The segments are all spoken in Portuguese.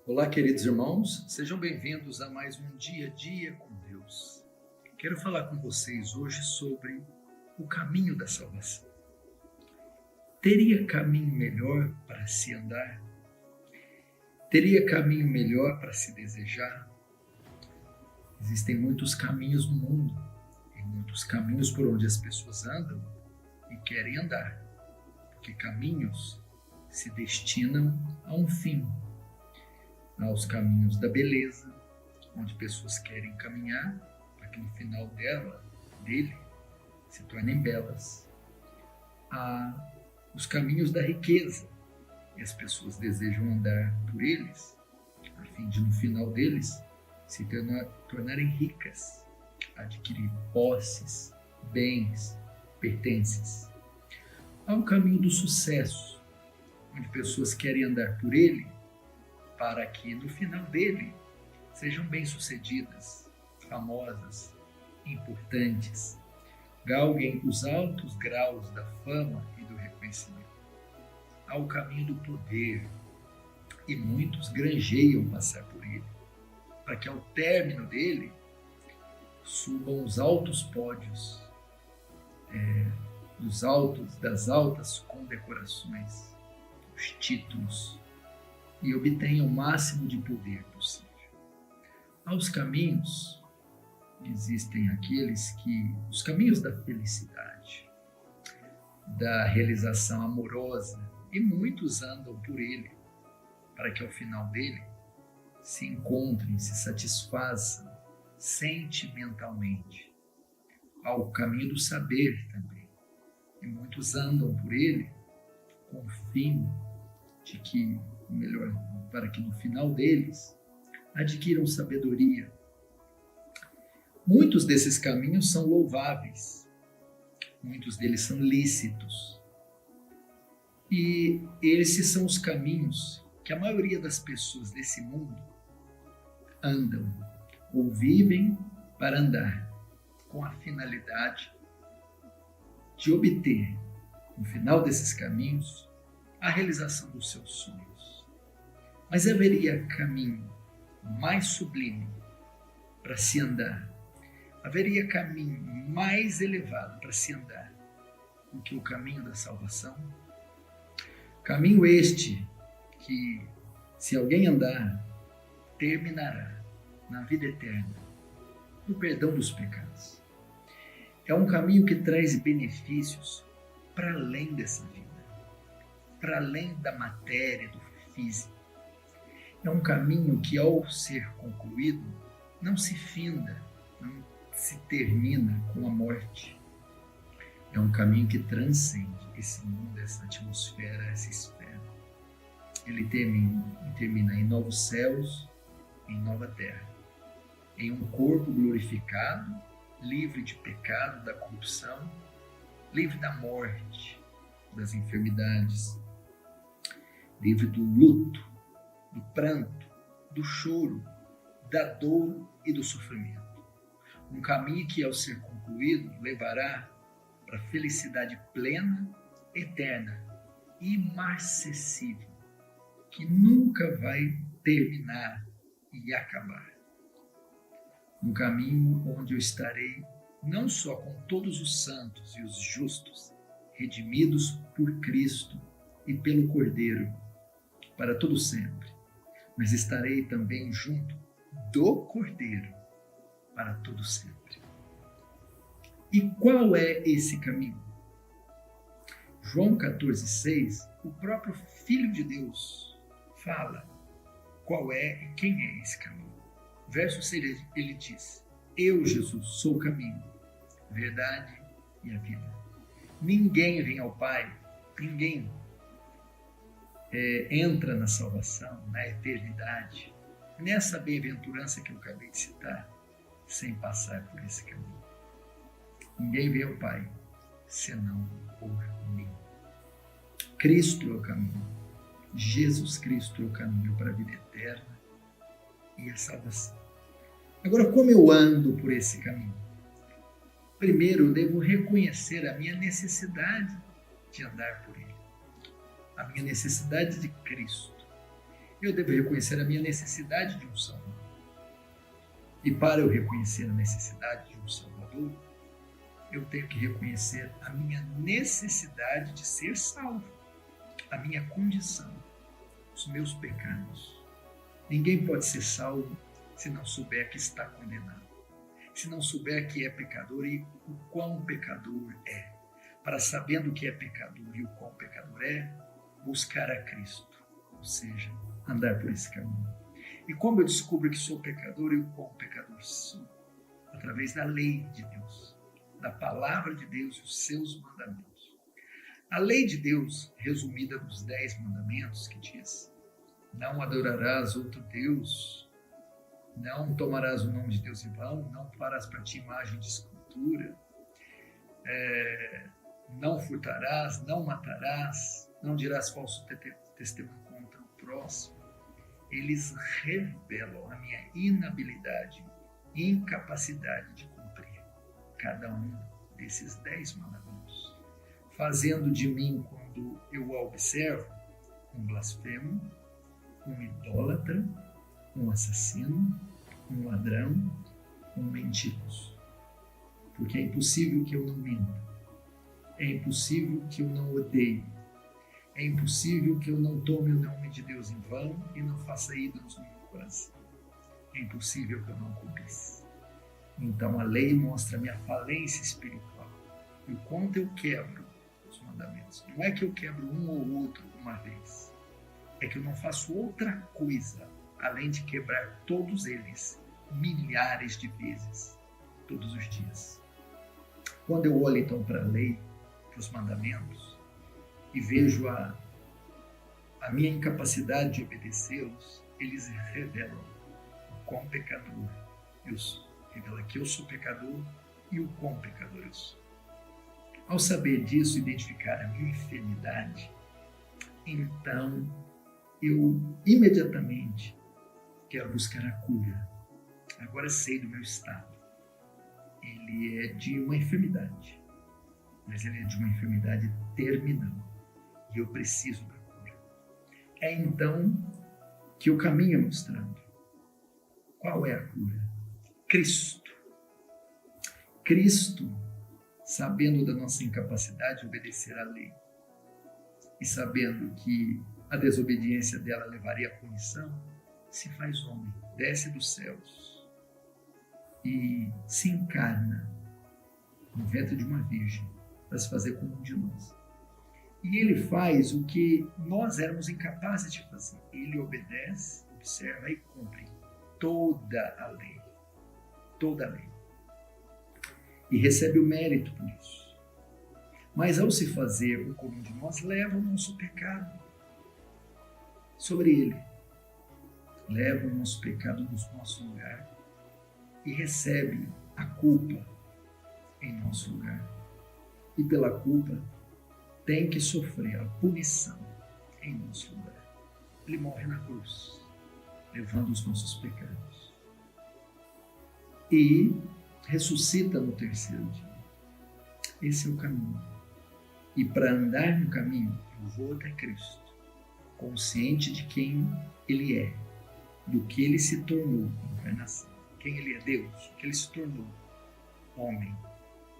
Olá, queridos irmãos, sejam bem-vindos a mais um Dia a Dia com Deus. Quero falar com vocês hoje sobre o caminho da salvação. Teria caminho melhor para se andar? Teria caminho melhor para se desejar? Existem muitos caminhos no mundo, e muitos caminhos por onde as pessoas andam e querem andar, porque caminhos se destinam a um fim. Aos caminhos da beleza, onde pessoas querem caminhar para que no final dele se tornem belas. Há os caminhos da riqueza, e as pessoas desejam andar por eles, a fim de no final deles se tornarem ricas, adquirir posses, bens, pertences. Há o caminho do sucesso, onde pessoas querem andar por ele para que no final dele sejam bem-sucedidas, famosas, importantes, galguem os altos graus da fama e do reconhecimento. Há o caminho do poder, e muitos granjeiam passar por ele, para que ao término dele subam os altos pódios, das altas condecorações, os títulos, e obtenha o máximo de poder possível. Aos caminhos, existem os caminhos da felicidade, da realização amorosa, e muitos andam por ele, para que ao final dele se encontrem, se satisfaçam sentimentalmente. Há o caminho do saber também, e muitos andam por ele com o fim de que para que no final deles adquiram sabedoria. Muitos desses caminhos são louváveis, muitos deles são lícitos, e esses são os caminhos que a maioria das pessoas desse mundo andam ou vivem para andar, com a finalidade de obter, no final desses caminhos, a realização dos seus sonhos. Mas haveria caminho mais sublime para se andar, haveria caminho mais elevado para se andar do que o caminho da salvação? Caminho este que, se alguém andar, terminará na vida eterna, no perdão dos pecados. É um caminho que traz benefícios para além dessa vida, para além da matéria, do físico. É um caminho que, ao ser concluído, não se finda, não se termina com a morte. É um caminho que transcende esse mundo, essa atmosfera, essa esfera. Ele termina em novos céus, em nova terra, em um corpo glorificado, livre de pecado, da corrupção, livre da morte, das enfermidades, livre do luto, do pranto, do choro, da dor e do sofrimento. Um caminho que, ao ser concluído, levará para a felicidade plena, eterna e imarcessível, que nunca vai terminar e acabar. Um caminho onde eu estarei não só com todos os santos e os justos, redimidos por Cristo e pelo Cordeiro, para todo sempre, mas estarei também junto do Cordeiro para todo sempre. E qual é esse caminho? João 14,6, o próprio Filho de Deus fala qual é e quem é esse caminho. Verso 6, ele diz: Eu, Jesus, sou o caminho, a verdade e a vida. Ninguém vem ao Pai, ninguém entra na salvação, na eternidade, nessa bem-aventurança que eu acabei de citar, sem passar por esse caminho. Ninguém vê ao Pai, senão por mim. Cristo é o caminho. Jesus Cristo é o caminho para a vida eterna e a salvação. Agora, como eu ando por esse caminho? Primeiro, eu devo reconhecer a minha necessidade de andar por ele. A minha necessidade de Cristo. Eu devo reconhecer a minha necessidade de um Salvador. E para eu reconhecer a necessidade de um Salvador, eu tenho que reconhecer a minha necessidade de ser salvo, a minha condição, os meus pecados. Ninguém pode ser salvo se não souber que está condenado, se não souber que é pecador e o quão pecador é. Para sabendo que é pecador e o quão pecador é, buscar a Cristo, ou seja, andar por esse caminho. E como eu descubro que sou pecador e o quão pecador sou? Através da lei de Deus, da palavra de Deus e os seus mandamentos. A lei de Deus, resumida nos 10 mandamentos, que diz: não adorarás outro Deus, não tomarás o nome de Deus em vão, não farás para ti imagem de escultura, não furtarás, não matarás, não dirás falso testemunho contra o próximo. Eles revelam a minha inabilidade e incapacidade de cumprir cada um desses 10 mandamentos, fazendo de mim, quando eu o observo, um blasfemo, um idólatra, um assassino, um ladrão, um mentiroso. Porque é impossível que eu não minta, é impossível que eu não odeie, é impossível que eu não tome o nome de Deus em vão e não faça ídolos no meu coração. É impossível que eu não cobice. Então a lei mostra a minha falência espiritual e o quanto eu quebro os mandamentos. Não é que eu quebro um ou outro uma vez, é que eu não faço outra coisa além de quebrar todos eles milhares de vezes, todos os dias. Quando eu olho então para a lei, para os mandamentos, e vejo a minha incapacidade de obedecê-los, eles revelam o quão pecador eu sou. Revela que eu sou pecador e o quão pecador eu sou. Ao saber disso, identificar a minha enfermidade, então eu imediatamente quero buscar a cura. Agora sei do meu estado. Ele é de uma enfermidade, mas ele é de uma enfermidade terminal. E eu preciso da cura. É então que o caminho é mostrado. Qual é a cura? Cristo. Cristo, sabendo da nossa incapacidade de obedecer à lei e sabendo que a desobediência dela levaria à punição, se faz homem, desce dos céus e se encarna no ventre de uma virgem para se fazer como um de nós. E ele faz o que nós éramos incapazes de fazer. Ele obedece, observa e cumpre toda a lei. Toda a lei. E recebe o mérito por isso. Mas ao se fazer como um de nós, leva o nosso pecado sobre ele. Leva o nosso pecado no nosso lugar e recebe a culpa em nosso lugar. E pela culpa tem que sofrer a punição em nosso lugar. Ele morre na cruz, levando os nossos pecados. E ressuscita no terceiro dia. Esse é o caminho. E para andar no caminho, eu vou até Cristo, consciente de quem Ele é, do que Ele se tornou em encarnação. Quem Ele é, Deus, o que Ele se tornou, homem.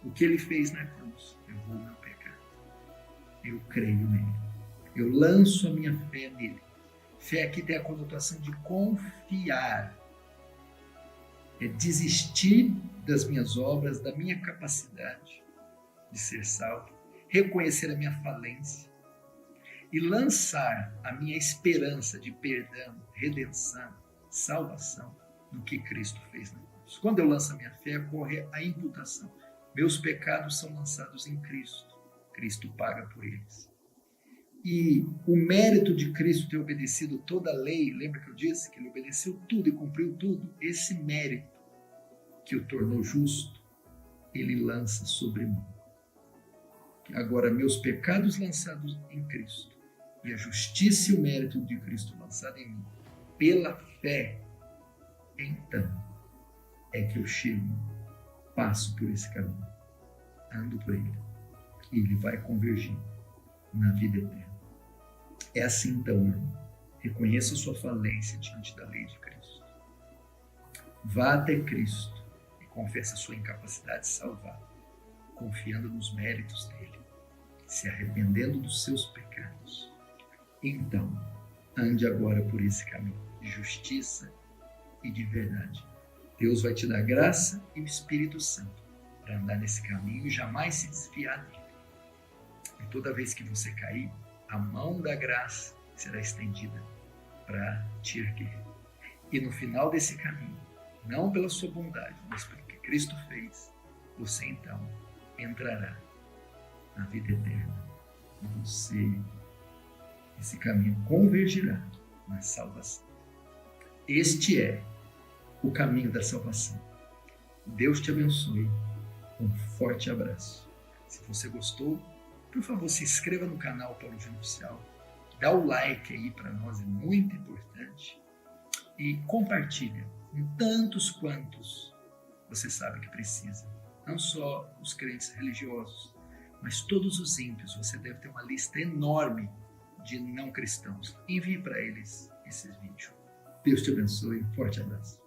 O que Ele fez na cruz, levou o meu pecado. Eu creio nele. Eu lanço a minha fé nele. Fé aqui tem a conotação de confiar. É desistir das minhas obras, da minha capacidade de ser salvo, reconhecer a minha falência e lançar a minha esperança de perdão, redenção, salvação no que Cristo fez na cruz. Quando eu lanço a minha fé, ocorre a imputação. Meus pecados são lançados em Cristo. Cristo paga por eles. E o mérito de Cristo ter obedecido toda a lei, lembra que eu disse que ele obedeceu tudo e cumpriu tudo? Esse mérito que o tornou justo, ele lança sobre mim. Agora, meus pecados lançados em Cristo e a justiça e o mérito de Cristo lançado em mim, pela fé, então é que eu chego, passo por esse caminho, ando por ele, e ele vai convergir na vida eterna. É assim então, irmão. Reconheça sua falência diante da lei de Cristo. Vá até Cristo e confesse a sua incapacidade de salvar, confiando nos méritos dele, se arrependendo dos seus pecados. Então, ande agora por esse caminho de justiça e de verdade. Deus vai te dar graça e o Espírito Santo para andar nesse caminho e jamais se desviar dele. E toda vez que você cair, a mão da graça será estendida para te erguer. E no final desse caminho, não pela sua bondade, mas pelo que Cristo fez, você então entrará na vida eterna. Esse caminho convergirá na salvação. Este é o caminho da salvação. Deus te abençoe. Um forte abraço. Se você gostou, por favor, se inscreva no canal Paulo Oficial. Dá o like aí para nós, é muito importante. E compartilha com tantos quantos você sabe que precisa. Não só os crentes religiosos, mas todos os ímpios. Você deve ter uma lista enorme de não cristãos. Envie para eles esses vídeos. Deus te abençoe. Um forte abraço.